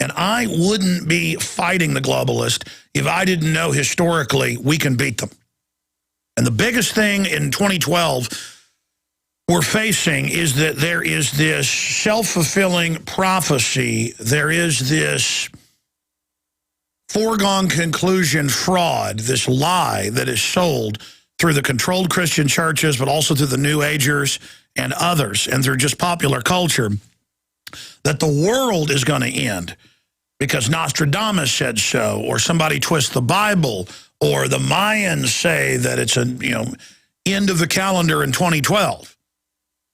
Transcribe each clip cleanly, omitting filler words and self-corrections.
And I wouldn't be fighting the globalist if I didn't know historically we can beat them. And the biggest thing in 2012 we're facing is that there is this self-fulfilling prophecy. There is this foregone conclusion fraud, this lie that is sold through the controlled Christian churches, but also through the New Agers and others, and through just popular culture, that the world is going to end because Nostradamus said so, or somebody twists the Bible, or the Mayans say that it's a end of the calendar in 2012.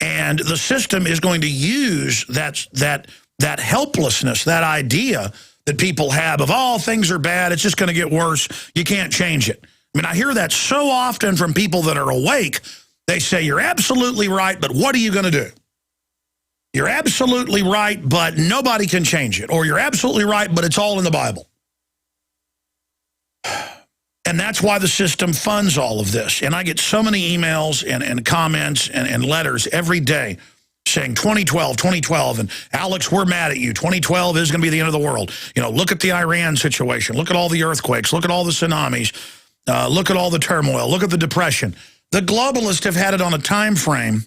And the system is going to use that helplessness, that idea that people have of, oh, things are bad, it's just going to get worse, you can't change it. I mean, I hear that so often from people that are awake. They say, you're absolutely right, but what are you going to do? You're absolutely right, but nobody can change it. Or you're absolutely right, but it's all in the Bible. And that's why the system funds all of this. And I get so many emails and comments and letters every day saying 2012, and Alex, we're mad at you. 2012 is going to be the end of the world. Look at the Iran situation. Look at all the earthquakes. Look at all the tsunamis. Look at all the turmoil. Look at the depression. The globalists have had it on a time frame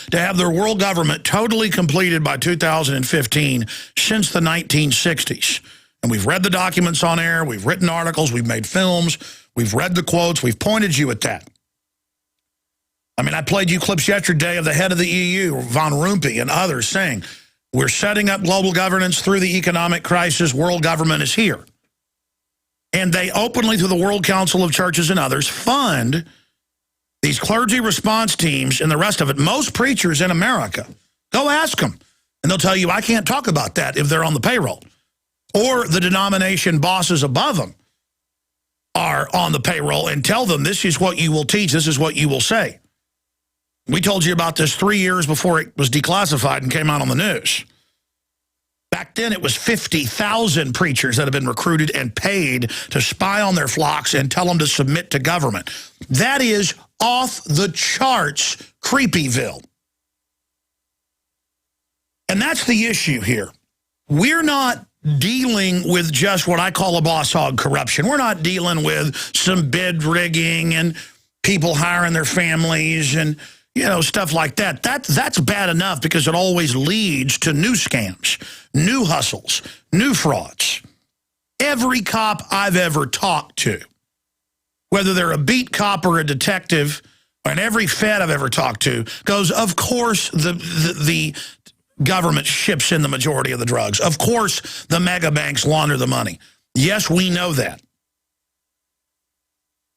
to have their world government totally completed by 2015 since the 1960s. And we've read the documents on air, we've written articles, we've made films, we've read the quotes, we've pointed you at that. I mean, I played you clips yesterday of the head of the EU, Van Rompuy, and others saying, we're setting up global governance through the economic crisis, world government is here. And they openly, through the World Council of Churches and others, fund these clergy response teams and the rest of it. Most preachers in America, go ask them, and they'll tell you, I can't talk about that if they're on the payroll. Or the denomination bosses above them are on the payroll and tell them, this is what you will teach, this is what you will say. We told you about this 3 years before it was declassified and came out on the news. Back then, it was 50,000 preachers that had been recruited and paid to spy on their flocks and tell them to submit to government. That is off the charts creepyville. And that's the issue here. We're not dealing with just what I call a boss hog corruption. We're not dealing with some bid rigging and people hiring their families and stuff like that. That's bad enough because it always leads to new scams, new hustles, new frauds. Every cop I've ever talked to, whether they're a beat cop or a detective, and every Fed I've ever talked to, goes, of course the government ships in the majority of the drugs. Of course the mega banks launder the money. Yes, we know that.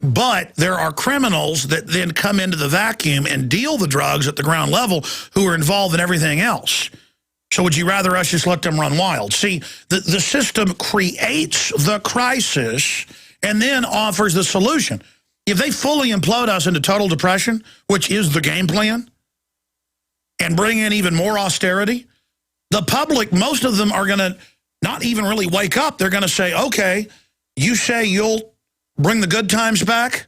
But there are criminals that then come into the vacuum and deal the drugs at the ground level who are involved in everything else. So would you rather us just let them run wild? See, the system creates the crisis and then offers the solution. If they fully implode us into total depression, which is the game plan, and bring in even more austerity, the public, most of them are going to not even really wake up. They're going to say, okay, you say you'll bring the good times back?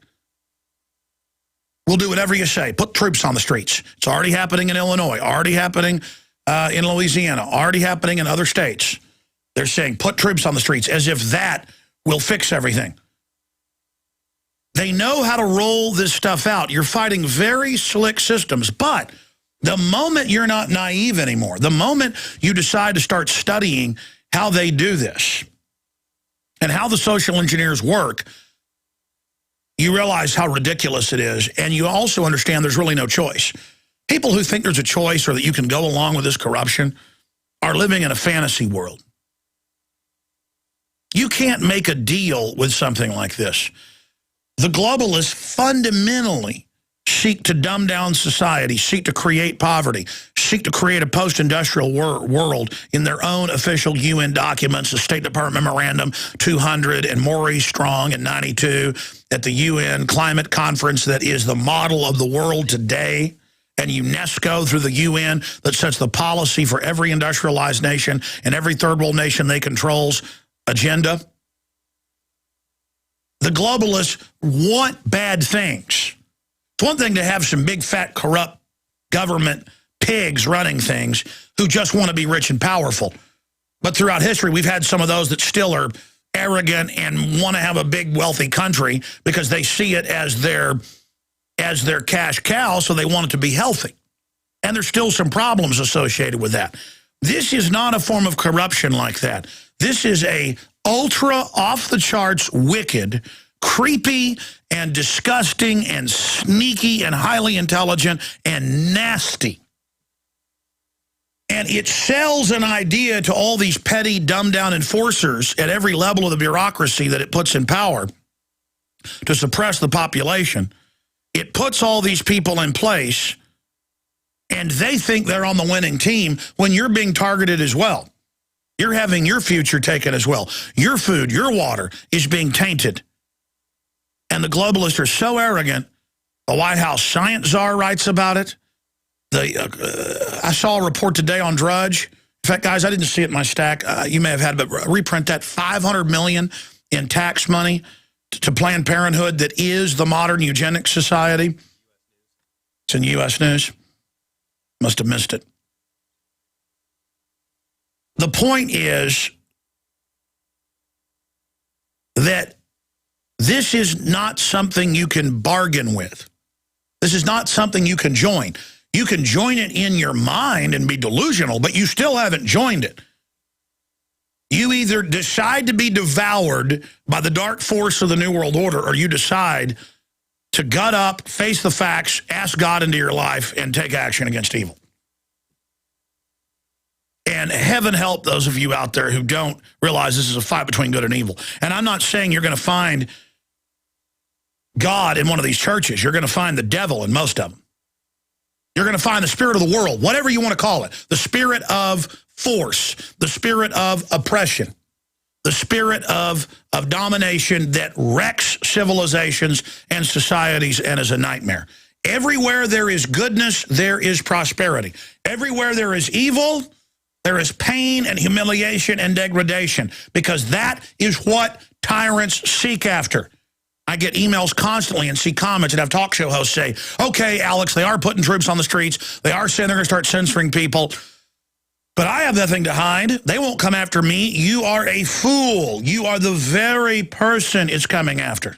We'll do whatever you say. Put troops on the streets. It's already happening in Illinois, already happening in Louisiana, already happening in other states. They're saying put troops on the streets as if that will fix everything. They know how to roll this stuff out. You're fighting very slick systems, but the moment you're not naive anymore, the moment you decide to start studying how they do this and how the social engineers work, you realize how ridiculous it is, and you also understand there's really no choice. People who think there's a choice or that you can go along with this corruption are living in a fantasy world. You can't make a deal with something like this. The globalists fundamentally seek to dumb down society, seek to create poverty, seek to create a post-industrial world in their own official UN documents, the State Department Memorandum 200 and Maurice Strong in 92 at the UN climate conference that is the model of the world today, and UNESCO through the UN that sets the policy for every industrialized nation and every third world nation they controls agenda. The globalists want bad things. It's one thing to have some big, fat, corrupt government pigs running things who just want to be rich and powerful. But throughout history, we've had some of those that still are arrogant and want to have a big, wealthy country because they see it as their cash cow, so they want it to be healthy. And there's still some problems associated with that. This is not a form of corruption like that. This is a ultra off-the-charts wicked, creepy and disgusting and sneaky and highly intelligent and nasty. And it sells an idea to all these petty, dumbed-down enforcers at every level of the bureaucracy that it puts in power to suppress the population. It puts all these people in place, and they think they're on the winning team when you're being targeted as well. You're having your future taken as well. Your food, your water is being tainted. And the globalists are so arrogant. The White House science czar writes about it. I saw a report today on Drudge. In fact, guys, I didn't see it in my stack. You may have had it, but reprint that. $500 million in tax money to Planned Parenthood that is the modern eugenics society. It's in U.S. News. Must have missed it. The point is that this is not something you can bargain with. This is not something you can join. You can join it in your mind and be delusional, but you still haven't joined it. You either decide to be devoured by the dark force of the New World Order, or you decide to gut up, face the facts, ask God into your life, and take action against evil. And heaven help those of you out there who don't realize this is a fight between good and evil. And I'm not saying you're going to find God in one of these churches. You're going to find the devil in most of them. You're going to find the spirit of the world, whatever you want to call it. The spirit of force, the spirit of oppression, the spirit of domination that wrecks civilizations and societies and is a nightmare. Everywhere there is goodness, there is prosperity. Everywhere there is evil, there is pain and humiliation and degradation, because that is what tyrants seek after. I get emails constantly and see comments and have talk show hosts say, okay, Alex, they are putting troops on the streets. They are saying they're going to start censoring people. But I have nothing to hide. They won't come after me. You are a fool. You are the very person it's coming after.